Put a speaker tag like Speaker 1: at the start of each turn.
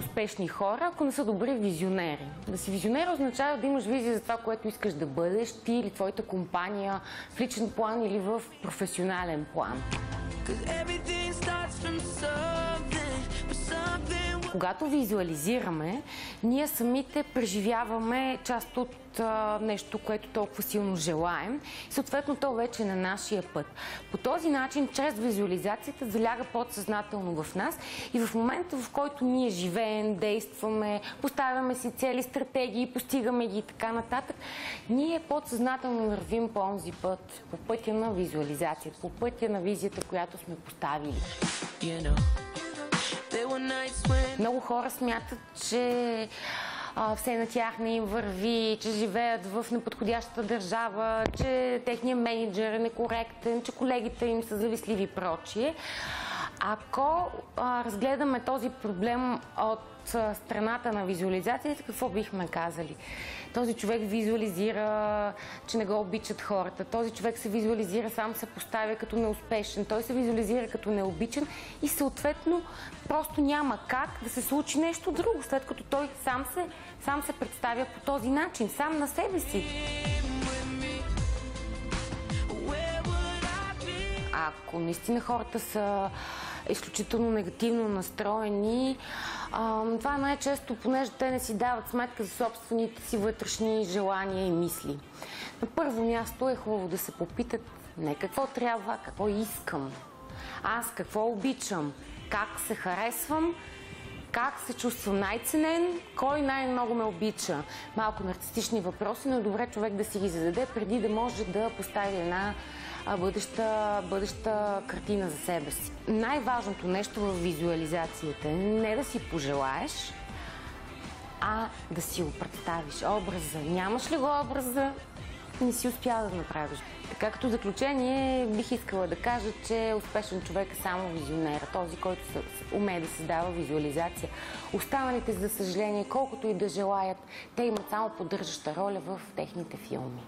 Speaker 1: успешни хора, ако не са добри визионери. Да си визионер означава да имаш визия за това, което искаш да бъдеш, ти или твоята компания, в личен план или в професионален план. Когато визуализираме, ние самите преживяваме част от нещо, което толкова силно желаем и съответно то вече е на нашия път. По този начин, чрез визуализацията, заляга подсъзнателно в нас и в момента, в който ние живеем, действаме, поставяме си цели, стратегии, постигаме ги и така нататък, ние подсъзнателно вървим по онзи път, по пътя на визуализацията, по пътя на визията, която сме поставили. Много хора смятат, че все на тях не им върви, че живеят в неподходящата държава, че техният мениджър е некоректен, че колегите им са завистливи и прочие. Ако разгледаме този проблем от страната на визуализацията, какво бихме казали? Този човек визуализира, че не го обичат хората. Този човек се визуализира, сам се поставя като неуспешен. Той се визуализира като необичан и съответно просто няма как да се случи нещо друго, след като той сам се представя по този начин, сам на себе си. Ако наистина хората са изключително негативно настроени, това най-често, понеже те не си дават сметка за собствените си вътрешни желания и мисли. На първо място е хубаво да се попитат не какво трябва, какво искам. Аз какво обичам, как се харесвам, как се чувствам най-ценен, кой най-много ме обича. Малко нарцистични въпроси, но е добре човек да си ги зададе, преди да може да постави една бъдеща картина за себе си. Най-важното нещо в визуализацията е не да си пожелаеш, а да си го представиш. Образа. Нямаш ли го образа, не си успяла да направиш. Така като заключение бих искала да кажа, че успешен човек е само визионер, този, който умее да създава визуализация. Останалите, за съжаление, колкото и да желаят, те имат само поддържаща роля в техните филми.